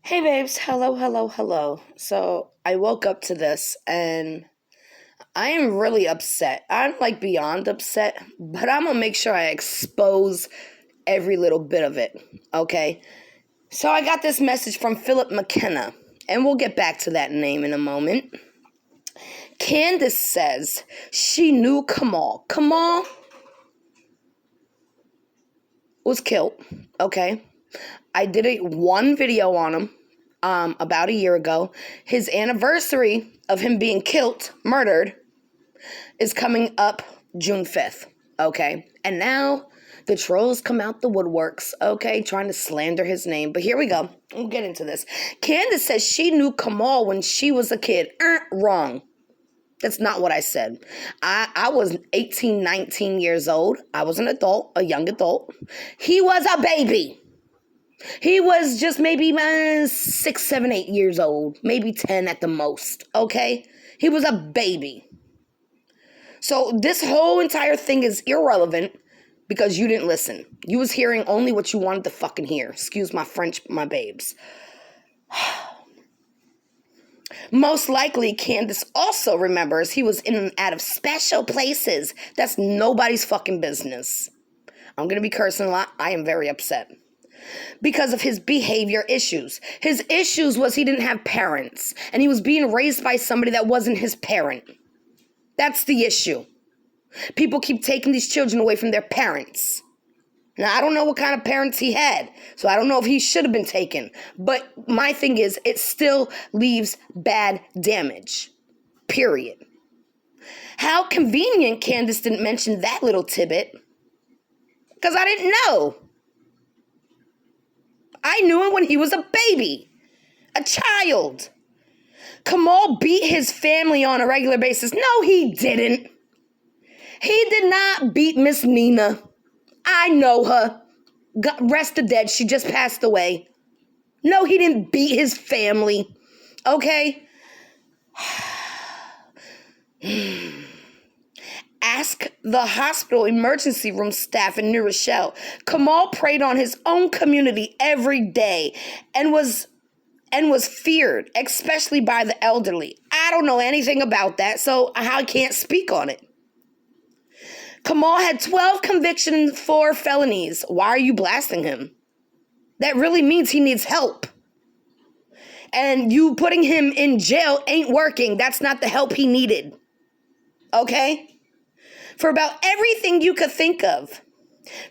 Hey babes, hello, hello, hello. So I woke up to this and I am really upset. I'm like beyond upset, but I'm gonna make sure I expose every little bit of it, okay? So I got this message from Philip McKenna, and we'll get back to that name in a moment. Candace says she knew Kamal. Kamal was killed, okay? I did one video on him about a year ago. His anniversary of him being killed, murdered, is coming up June 5th, okay? And now the trolls come out the woodworks, okay, trying to slander his name. But here we go. We'll get into this. Candace says she knew Kamal when she was a kid. Wrong. That's not what I said. I was 18, 19 years old. I was an adult, a young adult. He was a baby. He was just maybe 6, 7, 8 years old, maybe 10 at the most, okay? He was a baby. So this whole entire thing is irrelevant because you didn't listen. You was hearing only what you wanted to fucking hear. Excuse my French, my babes. Most likely, Candace also remembers he was in and out of special places. That's nobody's fucking business. I'm going to be cursing a lot. I am very upset. Because of his behavior issues. His issues was he didn't have parents. And he was being raised by somebody that wasn't his parent. That's the issue. People keep taking these children away from their parents. Now, I don't know what kind of parents he had, so I don't know if he should have been taken. But my thing is, it still leaves bad damage. Period. How convenient Candace didn't mention that little tidbit. Because I didn't know. I knew him when he was a baby. A child. Kamal beat his family on a regular basis. No, he didn't. He did not beat Miss Nina. I know her. God rest the dead. She just passed away. No, he didn't beat his family. Okay? Ask the hospital emergency room staff in New Rochelle. Kamal preyed on his own community every day and was feared, especially by the elderly. I don't know anything about that, so I can't speak on it. Kamal had 12 convictions for felonies. Why are you blasting him? That really means he needs help. And you putting him in jail ain't working. That's not the help he needed. Okay? For about everything you could think of.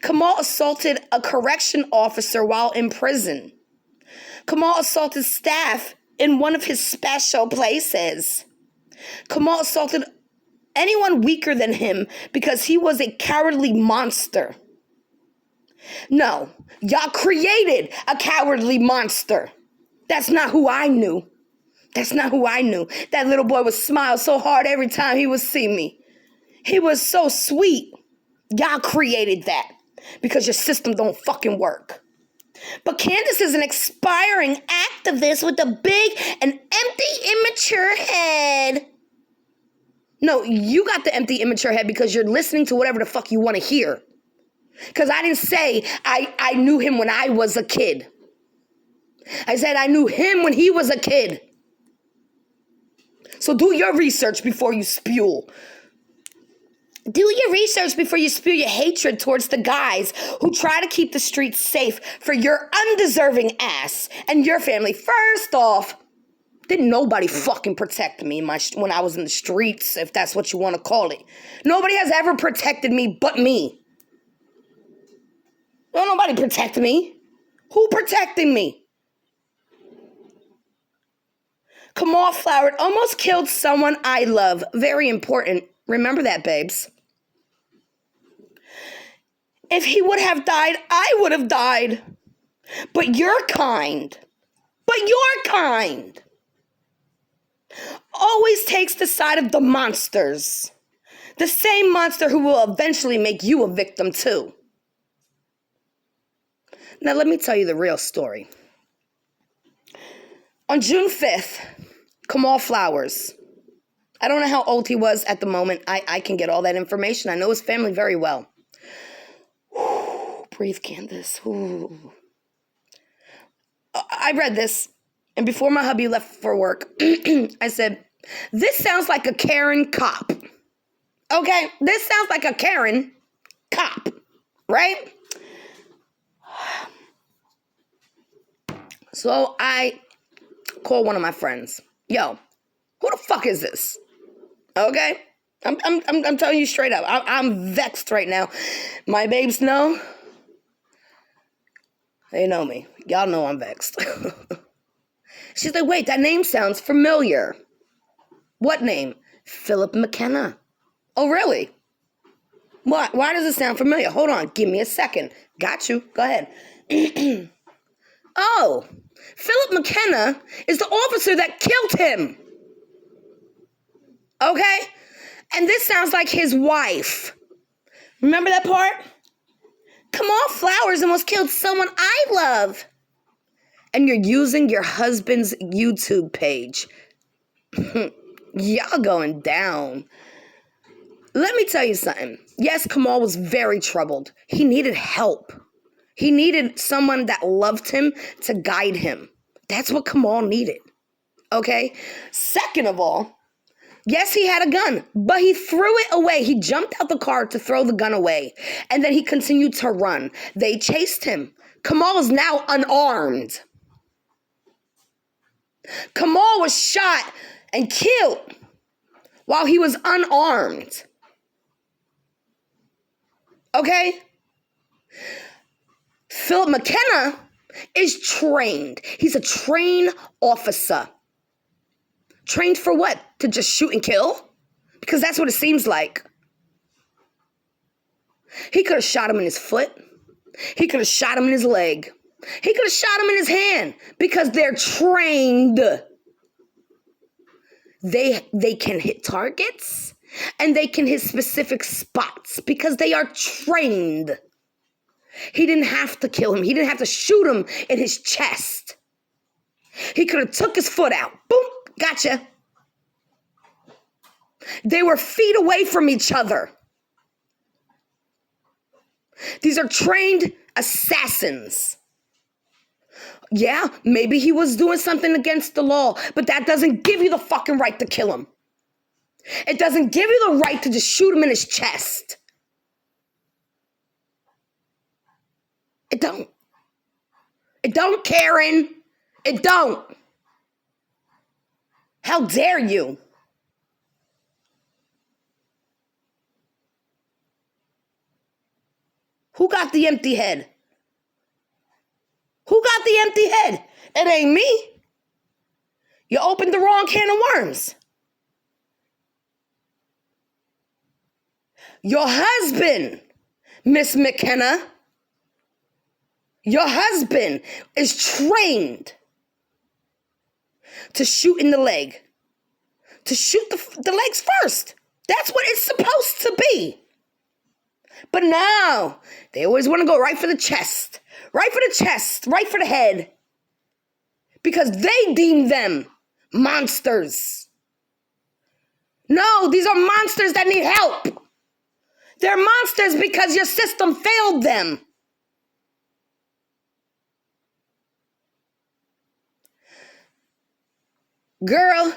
Kamal assaulted a correction officer while in prison. Kamal assaulted staff in one of his special places. Kamal assaulted anyone weaker than him because he was a cowardly monster. No, y'all created a cowardly monster. That's not who I knew. That's not who I knew. That little boy would smile so hard every time he would see me. He was so sweet. Y'all created that because your system don't fucking work. But Candace is an expiring activist with a big and empty, immature head. No, you got the empty, immature head because you're listening to whatever the fuck you want to hear. Because I didn't say I knew him when I was a kid. I said I knew him when he was a kid. So do your research before you spew. Do your research before you spew your hatred towards the guys who try to keep the streets safe for your undeserving ass and your family. First off, didn't nobody fucking protect me when I was in the streets, if that's what you want to call it. Nobody has ever protected me but me. Don't nobody protect me. Who protecting me? Kamal Flowered almost killed someone I love. Very important. Remember that, babes. If he would have died, I would have died. But you're kind. Always takes the side of the monsters. The same monster who will eventually make you a victim too. Now let me tell you the real story. On June 5th, Kamal Flowers. I don't know how old he was at the moment. I can get all that information. I know his family very well. Breathe, Candace. I read this And before my hubby left for work, I said, this sounds like a Karen cop. Okay? This sounds like a Karen cop, right? So I call one of my friends. Yo, who the fuck is this? Okay? I'm telling you straight up. I'm vexed right now. My babes know. They know me. Y'all know I'm vexed. She's like, wait, that name sounds familiar. What name? Philip McKenna. Oh, really? What? Why does it sound familiar? Hold on. Give me a second. Got you. Go ahead. Oh, Philip McKenna is the officer that killed him. Okay? And this sounds like his wife. Remember that part? Kamal Flowers almost killed someone I love. And you're using your husband's YouTube page. Y'all going down. Let me tell you something. Yes, Kamal was very troubled. He needed help. He needed someone that loved him to guide him. That's what Kamal needed. Okay? Second of all, yes, he had a gun, but he threw it away. He jumped out the car to throw the gun away, and then he continued to run. They chased him. Kamal is now unarmed. Kamal was shot and killed while he was unarmed. Okay? Philip McKenna is trained. He's a trained officer. Trained for what? To just shoot and kill? Because that's what it seems like. He could have shot him in his foot. He could have shot him in his leg. He could have shot him in his hand because they're trained. They can hit targets and they can hit specific spots because they are trained. He didn't have to kill him. He didn't have to shoot him in his chest. He could have took his foot out. Boom, gotcha. They were feet away from each other. These are trained assassins. Yeah, maybe he was doing something against the law, but that doesn't give you the fucking right to kill him. It doesn't give you the right to just shoot him in his chest. It don't. It don't, Karen. It don't. How dare you? Who got the empty head? Who got the empty head? It ain't me. You opened the wrong can of worms. Your husband, Miss McKenna, your husband is trained to shoot in the leg. To shoot the legs first. That's what it's supposed to be. But now, they always want to go right for the chest. Right for the chest. Right for the head. Because they deem them monsters. No, these are monsters that need help. They're monsters because your system failed them. Girl,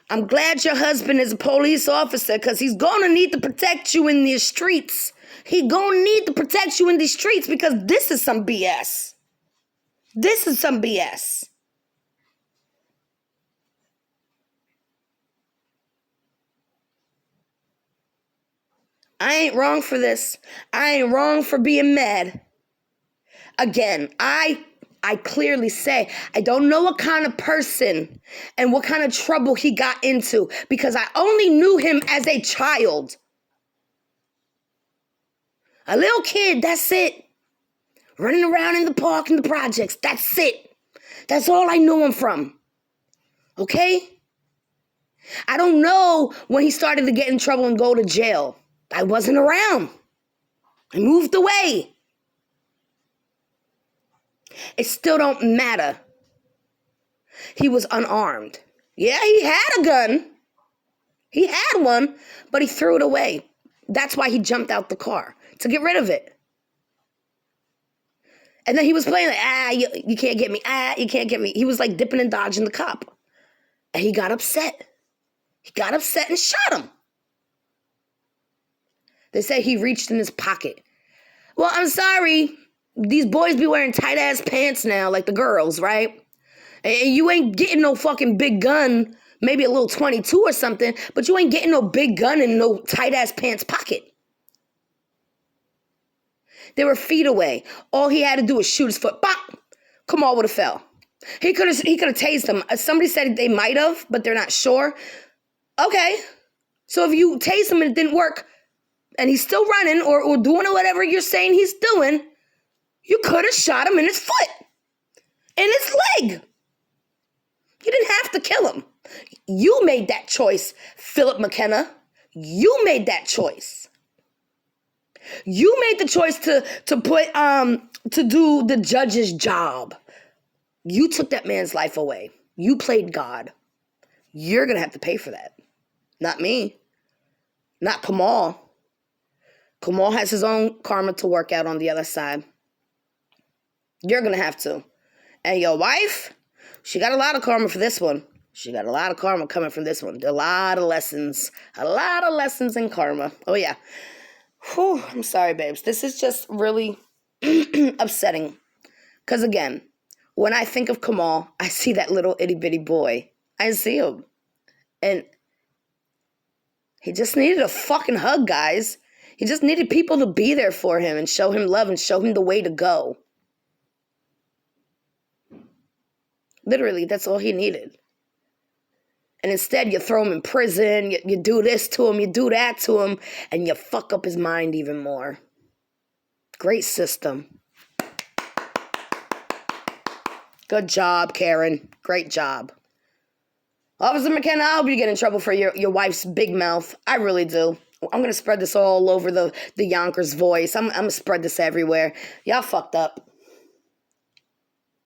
I'm glad your husband is a police officer because he's going to need to protect you in these streets. He's going to need to protect you in these streets because this is some BS. This is some BS. I ain't wrong for this. I ain't wrong for being mad. Again, I clearly say, I don't know what kind of person and what kind of trouble he got into because I only knew him as a child. A little kid, that's it. Running around in the park and the projects, that's it. That's all I knew him from. Okay? I don't know when he started to get in trouble and go to jail. I wasn't around. I moved away. It still don't matter. He was unarmed. Yeah, he had a gun. He had one, but he threw it away. That's why he jumped out the car, to get rid of it. And then he was playing like, you can't get me. You can't get me. He was like dipping and dodging the cop. And he got upset. He got upset and shot him. They say he reached in his pocket. Well, I'm sorry. These boys be wearing tight-ass pants now, like the girls, right? And you ain't getting no fucking big gun, maybe a little 22 or something, but you ain't getting no big gun in no tight-ass pants pocket. They were feet away. All he had to do was shoot his foot. Bop! Kamal would have fell. He could have tased him. Somebody said they might have, but they're not sure. Okay. So if you tased him and it didn't work, and he's still running or doing whatever you're saying he's doing, you could have shot him in his foot. In his leg. You didn't have to kill him. You made that choice, Philip McKenna. You made that choice. You made the choice to do the judge's job. You took that man's life away. You played God. You're going to have to pay for that. Not me. Not Kamal. Kamal has his own karma to work out on the other side. You're going to have to. And your wife, she got a lot of karma for this one. She got a lot of karma coming from this one. A lot of lessons. A lot of lessons in karma. Oh, yeah. Whew, I'm sorry, babes. This is just really upsetting. Because, again, when I think of Kamal, I see that little itty-bitty boy. I see him. And he just needed a fucking hug, guys. He just needed people to be there for him and show him love and show him the way to go. Literally, that's all he needed. And instead, you throw him in prison, you do this to him, you do that to him, and you fuck up his mind even more. Great system. Good job, Karen. Great job. Officer McKenna, I hope you get in trouble for your wife's big mouth. I really do. I'm going to spread this all over the Yonkers Voice. I'm going to spread this everywhere. Y'all fucked up.